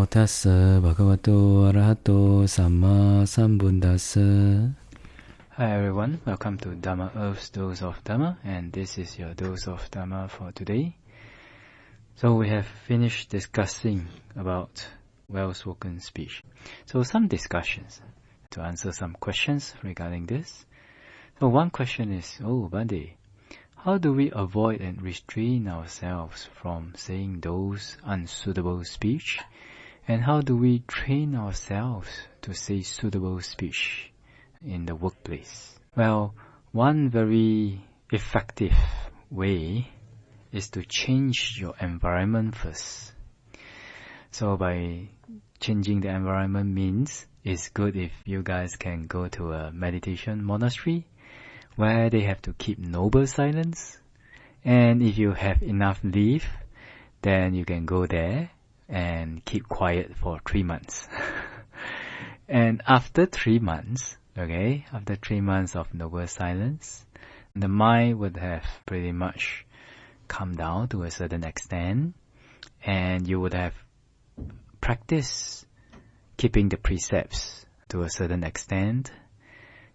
tassa bhagavato arahato samma sambuddhassa. Hi everyone, welcome to Dhamma Earth's Dose of Dhamma, and this is your dose of Dhamma for today. So we have finished discussing about well-spoken speech. So some discussions to answer some questions regarding this. So one question is, Bhante, how do we avoid and restrain ourselves from saying those unsuitable speech? And how do we train ourselves to say suitable speech in the workplace? Well, one very effective way is to change your environment first. So by changing the environment means it's good if you guys can go to a meditation monastery where they have to keep noble silence. And if you have enough leave, then you can go there and keep quiet for 3 months. And after 3 months, after 3 months of noble silence, the mind would have pretty much calmed down to a certain extent, and you would have practiced keeping the precepts to a certain extent.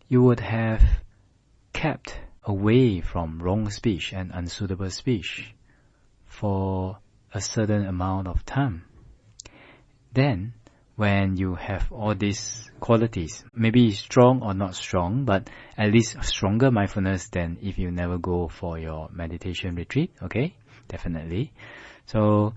You would have kept away from wrong speech and unsuitable speech for a certain amount of time. Then, when you have all these qualities, maybe strong or not strong, but at least stronger mindfulness than if you never go for your meditation retreat, definitely. So,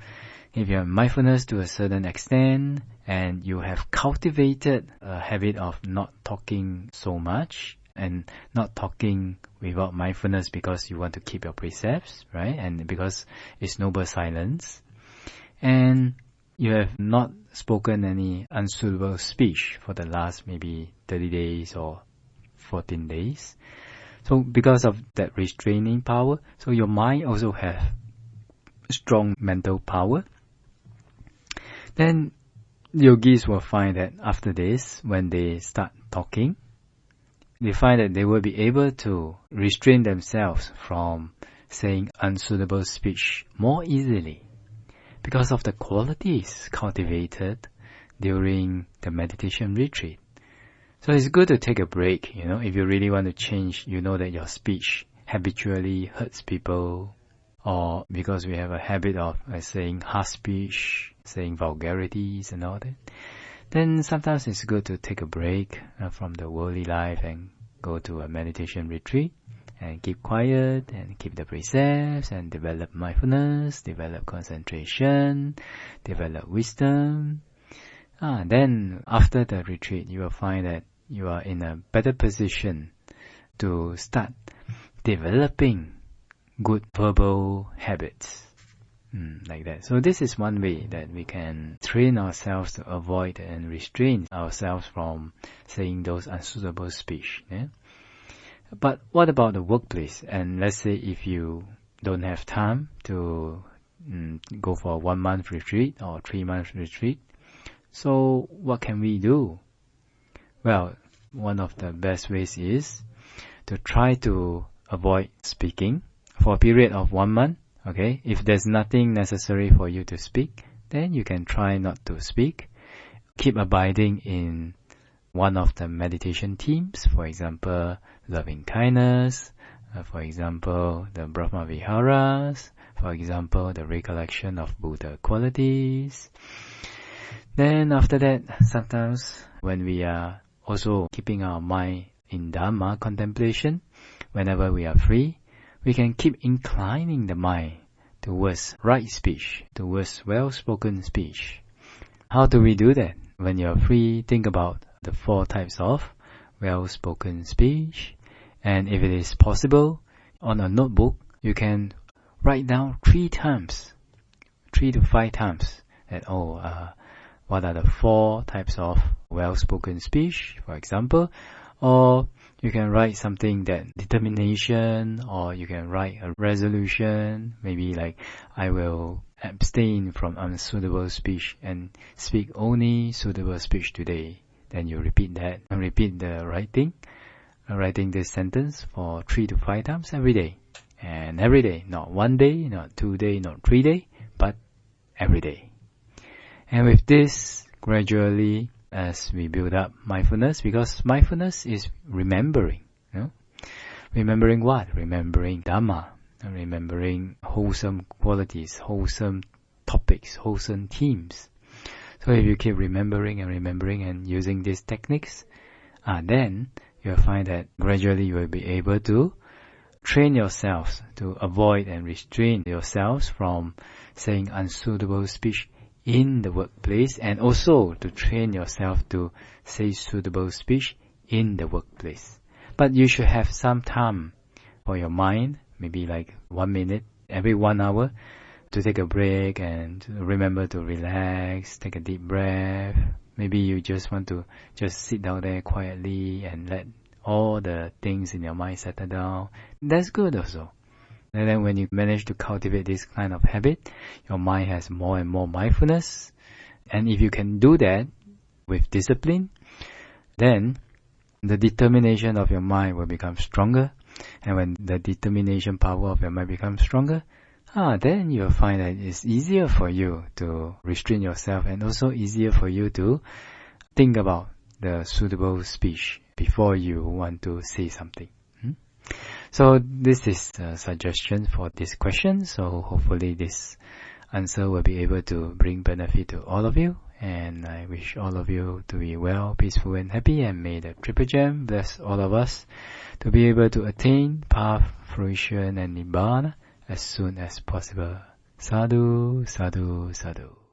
if you have mindfulness to a certain extent, and you have cultivated a habit of not talking so much, and not talking without mindfulness because you want to keep your precepts, right? And because it's noble silence. And you have not spoken any unsuitable speech for the last maybe 30 days or 14 days. So because of that restraining power, so your mind also has strong mental power. Then yogis will find that after this, when they start talking, they find that they will be able to restrain themselves from saying unsuitable speech more easily because of the qualities cultivated during the meditation retreat. So it's good to take a break, if you really want to change, that your speech habitually hurts people, or because we have a habit of saying harsh speech, saying vulgarities and all that. Then sometimes it's good to take a break from the worldly life and go to a meditation retreat and keep quiet and keep the precepts and develop mindfulness, develop concentration, develop wisdom. Then after the retreat, you will find that you are in a better position to start developing good verbal habits. Like that. So this is one way that we can train ourselves to avoid and restrain ourselves from saying those unsuitable speech. But what about the workplace? And let's say if you don't have time to go for a 1 month retreat or 3 month retreat, so what can we do? Well, one of the best ways is to try to avoid speaking for a period of 1 month. If there's nothing necessary for you to speak, then you can try not to speak. Keep abiding in one of the meditation themes, for example, loving kindness, for example, the Brahma Viharas, for example, the recollection of Buddha qualities. Then after that, sometimes when we are also keeping our mind in Dhamma contemplation, whenever we are free, we can keep inclining the mind towards right speech, towards well-spoken speech. How do we do that? When you're free, think about the 4 types of well-spoken speech. And if it is possible, on a notebook, you can write down 3 times, 3 to 5 times, that, what are the 4 types of well-spoken speech, for example. Or you can write something that determination, or you can write a resolution, maybe like, I will abstain from unsuitable speech and speak only suitable speech today. Then you repeat that and repeat the writing this sentence for 3 to 5 times every day. And every day, not 1 day, not 2 days, not 3 days, but every day. And with this, gradually, as we build up mindfulness, because mindfulness is remembering, you know? Remembering what? Remembering Dhamma, remembering wholesome qualities, wholesome topics, wholesome themes. So if you keep remembering and using these techniques, then you'll find that gradually you will be able to train yourselves to avoid and restrain yourselves from saying unsuitable speech in the workplace, and also to train yourself to say suitable speech in the workplace. But you should have some time for your mind, maybe like 1 minute every 1 hour, to take a break and remember to relax, take a deep breath. Maybe you just want to just sit down there quietly and let all the things in your mind settle down. That's good also. And then when you manage to cultivate this kind of habit, your mind has more and more mindfulness. And if you can do that with discipline, then the determination of your mind will become stronger. And when the determination power of your mind becomes stronger, then you'll find that it's easier for you to restrain yourself, and also easier for you to think about the suitable speech before you want to say something. So this is a suggestion for this question. So hopefully this answer will be able to bring benefit to all of you. And I wish all of you to be well, peaceful and happy, and may the Triple Gem bless all of us to be able to attain path, fruition and Nibbana as soon as possible. Sadhu, sadhu, sadhu.